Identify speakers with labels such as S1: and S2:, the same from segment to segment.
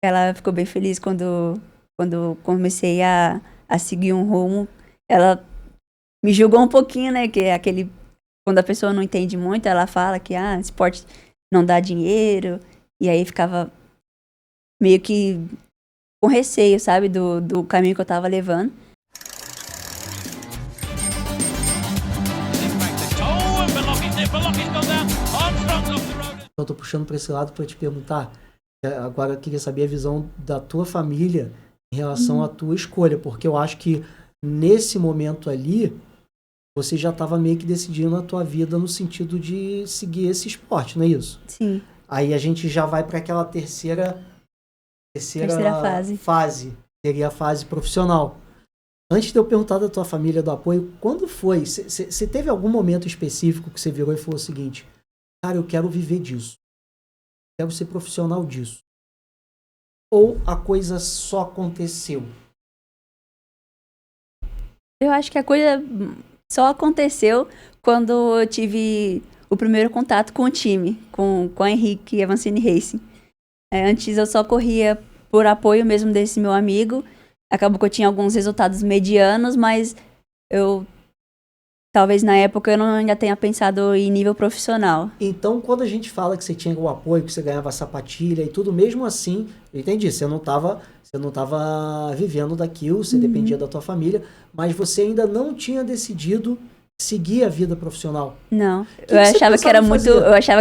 S1: Ela ficou bem feliz quando comecei a seguir um rumo. Ela me julgou um pouquinho, né? Que é aquele. Quando a pessoa não entende muito, ela fala que esporte não dá dinheiro. E aí ficava meio que com receio, sabe? Do caminho que eu tava levando.
S2: Eu tô puxando para esse lado para te perguntar. Agora eu queria saber a visão da tua família em relação à tua escolha, porque eu acho que nesse momento ali você já estava meio que decidindo a tua vida no sentido de seguir esse esporte, não é isso?
S1: Sim.
S2: Aí a gente já vai para aquela terceira fase, seria a fase profissional. Antes de eu perguntar da tua família do apoio, quando foi? Você teve algum momento específico que você virou e falou o seguinte: cara, eu quero viver disso. Quero ser profissional disso. Ou a coisa só aconteceu?
S1: Eu acho que a coisa só aconteceu quando eu tive o primeiro contato com o time, com a Henrique Avancini Racing. Antes eu só corria por apoio mesmo desse meu amigo. Acabou que eu tinha alguns resultados medianos, mas talvez na época eu não ainda tenha pensado em nível profissional.
S2: Então, quando a gente fala que você tinha o apoio, que você ganhava sapatilha e tudo, mesmo assim, eu entendi, você não estava vivendo daquilo, você dependia da tua família, mas você ainda não tinha decidido seguir a vida profissional.
S1: Não, eu achava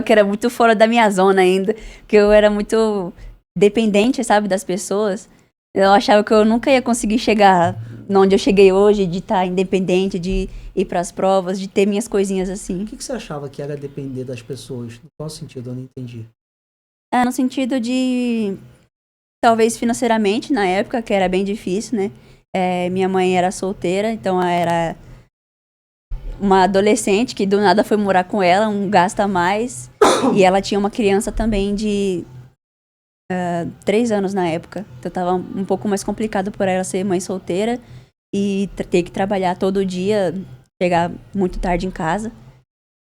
S1: que era muito fora da minha zona ainda, que eu era muito dependente, sabe, das pessoas. Eu achava que eu nunca ia conseguir chegar onde eu cheguei hoje, de estar independente, de ir para as provas, de ter minhas coisinhas assim.
S2: O que você achava que era depender das pessoas? No qual sentido? Eu não entendi.
S1: No sentido de, talvez financeiramente, na época, que era bem difícil, né? Minha mãe era solteira, então ela era uma adolescente que do nada foi morar com ela, um gasto a mais. E ela tinha uma criança também de 3 anos na época. Então tava um pouco mais complicado por ela ser mãe solteira e ter que trabalhar todo dia, chegar muito tarde em casa.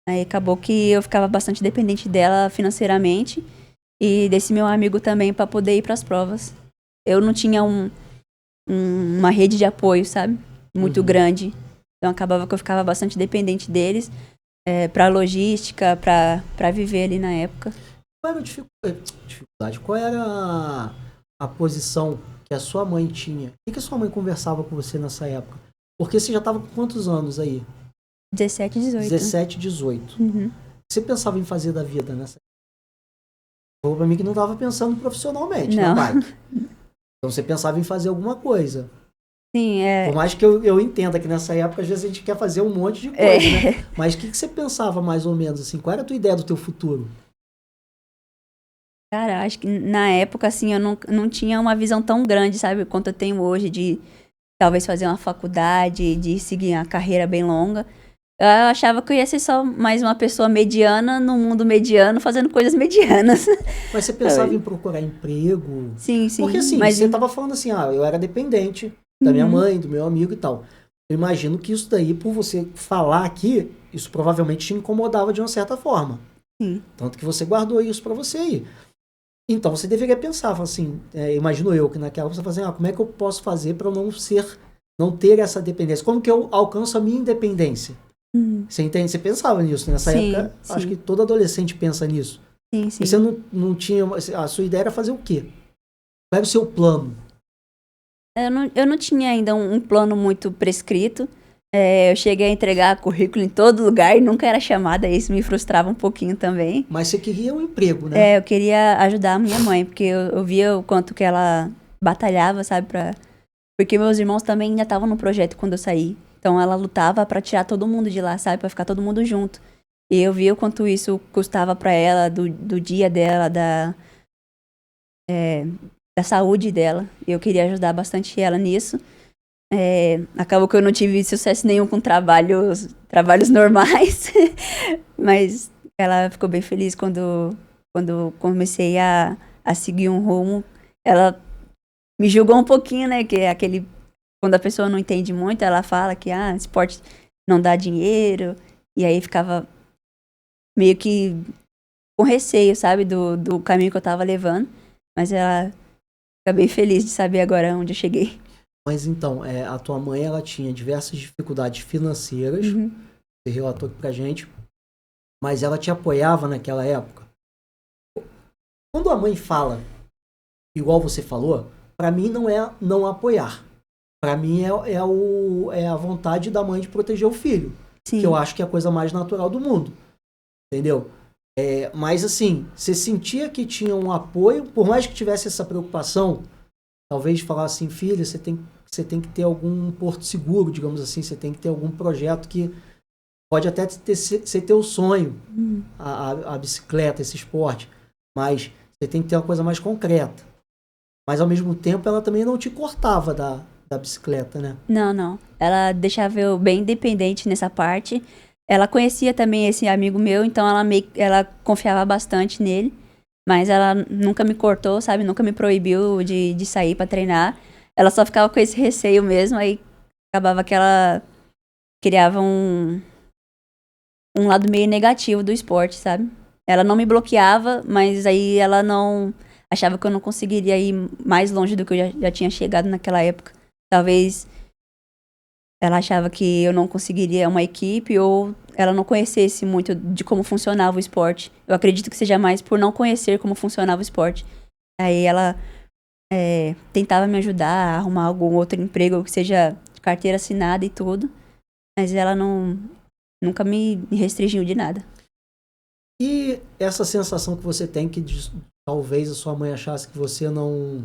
S1: Aí acabou que eu ficava bastante dependente dela financeiramente e desse meu amigo também para poder ir para as provas. Eu não tinha uma rede de apoio, sabe? Muito grande. Então acabava que eu ficava bastante dependente deles para logística, para viver ali na época.
S2: Qual era a dificuldade? Qual era a posição que a sua mãe tinha? O que a sua mãe conversava com você nessa época? Porque você já estava com quantos anos aí?
S1: 17, 18.
S2: 17, 18. Você pensava em fazer da vida nessa época? Falou pra mim que não estava pensando profissionalmente na bike. Então você pensava em fazer alguma coisa.
S1: Sim,
S2: Por mais que eu entenda que nessa época às vezes a gente quer fazer um monte de coisa, né? Mas o que você pensava mais ou menos assim? Qual era a tua ideia do teu futuro?
S1: Cara, acho que na época, assim, eu não tinha uma visão tão grande, sabe? Quanto eu tenho hoje de talvez fazer uma faculdade, de seguir uma carreira bem longa. Eu achava que eu ia ser só mais uma pessoa mediana no mundo mediano, fazendo coisas medianas.
S2: Mas você pensava em procurar emprego?
S1: Sim, sim.
S2: Porque assim,
S1: Mas
S2: você tava falando assim, eu era dependente da minha mãe, do meu amigo e tal. Eu imagino que isso daí, por você falar aqui, isso provavelmente te incomodava de uma certa forma.
S1: Sim.
S2: Tanto que você guardou isso pra você aí. Então você deveria pensar, assim, imagino eu que naquela você fala assim, como é que eu posso fazer para eu não ter essa dependência? Como que eu alcanço a minha independência? Você entende? Você pensava nisso nessa época?
S1: Sim.
S2: Acho que todo adolescente pensa nisso.
S1: Sim, sim.
S2: E você não tinha, a sua ideia era fazer o quê? Qual era o seu plano?
S1: Eu não tinha ainda um plano muito prescrito. Eu cheguei a entregar currículo em todo lugar e nunca era chamada. Isso me frustrava um pouquinho também.
S2: Mas você queria um emprego, né?
S1: Eu queria ajudar a minha mãe, porque eu via o quanto que ela batalhava, sabe? Porque meus irmãos também ainda estavam no projeto quando eu saí. Então ela lutava pra tirar todo mundo de lá, sabe? Pra ficar todo mundo junto. E eu via o quanto isso custava pra ela, do dia dela, da saúde dela. E eu queria ajudar bastante ela nisso. Acabou que eu não tive sucesso nenhum com trabalhos normais. Mas ela ficou bem feliz quando comecei a seguir um rumo. Ela me julgou um pouquinho, né? Que é aquele... Quando a pessoa não entende muito, ela fala que esporte não dá dinheiro. E aí ficava meio que com receio, sabe? Do caminho que eu tava levando. Mas ela Fico bem feliz de saber agora onde eu cheguei.
S2: Mas então, a tua mãe, ela tinha diversas dificuldades financeiras,
S1: Uhum.
S2: você relatou aqui pra gente, mas ela te apoiava naquela época. Quando a mãe fala, igual você falou, pra mim não é não apoiar. Pra mim é a vontade da mãe de proteger o filho, que
S1: Sim.
S2: eu acho que é a coisa mais natural do mundo, entendeu? Mas assim, você sentia que tinha um apoio, por mais que tivesse essa preocupação, talvez falar assim, filha, você tem que ter algum porto seguro, digamos assim, você tem que ter algum projeto que pode até ser teu sonho,
S1: Uhum.
S2: a bicicleta, esse esporte, mas você tem que ter uma coisa mais concreta. Mas ao mesmo tempo ela também não te cortava da bicicleta, né?
S1: Não, não. Ela deixava eu bem independente nessa parte. Ela conhecia também esse amigo meu, então ela confiava bastante nele. Mas ela nunca me cortou, sabe? Nunca me proibiu de sair pra treinar. Ela só ficava com esse receio mesmo, aí acabava que ela criava um lado meio negativo do esporte, sabe? Ela não me bloqueava, mas aí ela não achava que eu não conseguiria ir mais longe do que eu já tinha chegado naquela época. Talvez ela achava que eu não conseguiria uma equipe ou ela não conhecesse muito de como funcionava o esporte. Eu acredito que seja mais por não conhecer como funcionava o esporte. Aí ela tentava me ajudar a arrumar algum outro emprego que seja de carteira assinada e tudo. Mas ela nunca me restringiu de nada.
S2: E essa sensação que você tem que talvez a sua mãe achasse que você não.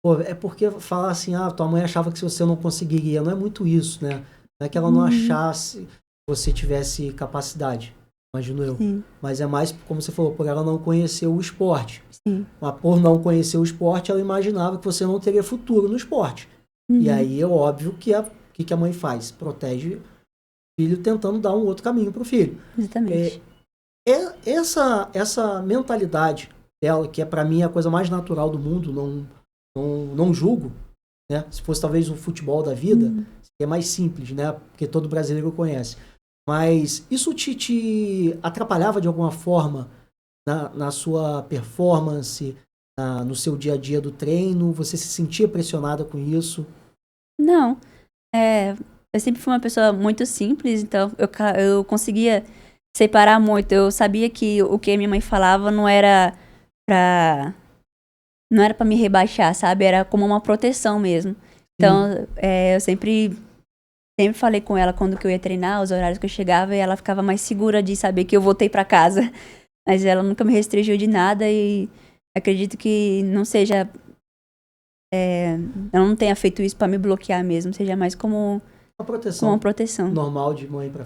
S2: Pô, é porque falar assim, tua mãe achava que você não conseguiria. Não é muito isso, né? Não é que ela não
S1: Uhum.
S2: achasse que você tivesse capacidade, imagino eu.
S1: Sim,
S2: Mas é mais, como você falou, por ela não conhecer o esporte.
S1: sim.
S2: Mas por não conhecer o esporte, ela imaginava que você não teria futuro no esporte. E
S1: Uhum.
S2: aí é óbvio que a mãe faz? Protege o filho tentando dar um outro caminho para o filho.
S1: Exatamente.
S2: Essa mentalidade dela, que é para mim a coisa mais natural do mundo, não julgo, né? Se fosse talvez o futebol da vida,
S1: Uhum.
S2: é mais simples, né? Porque todo brasileiro conhece. Mas isso te atrapalhava de alguma forma na sua performance, no seu dia a dia do treino? Você se sentia pressionada com isso?
S1: Não, eu sempre fui uma pessoa muito simples, então eu conseguia separar muito. Eu sabia que o que a minha mãe falava pra, não era pra me rebaixar, sabe? Era como uma proteção mesmo. Então,
S2: Sim.
S1: eu sempre falei com ela quando que eu ia treinar, os horários que eu chegava, e ela ficava mais segura de saber que eu voltei pra casa. Mas ela nunca me restringiu de nada e acredito que não seja, ela não tenha feito isso pra me bloquear mesmo, seja mais como
S2: Uma
S1: uma
S2: proteção
S1: proteção.
S2: normal de mãe para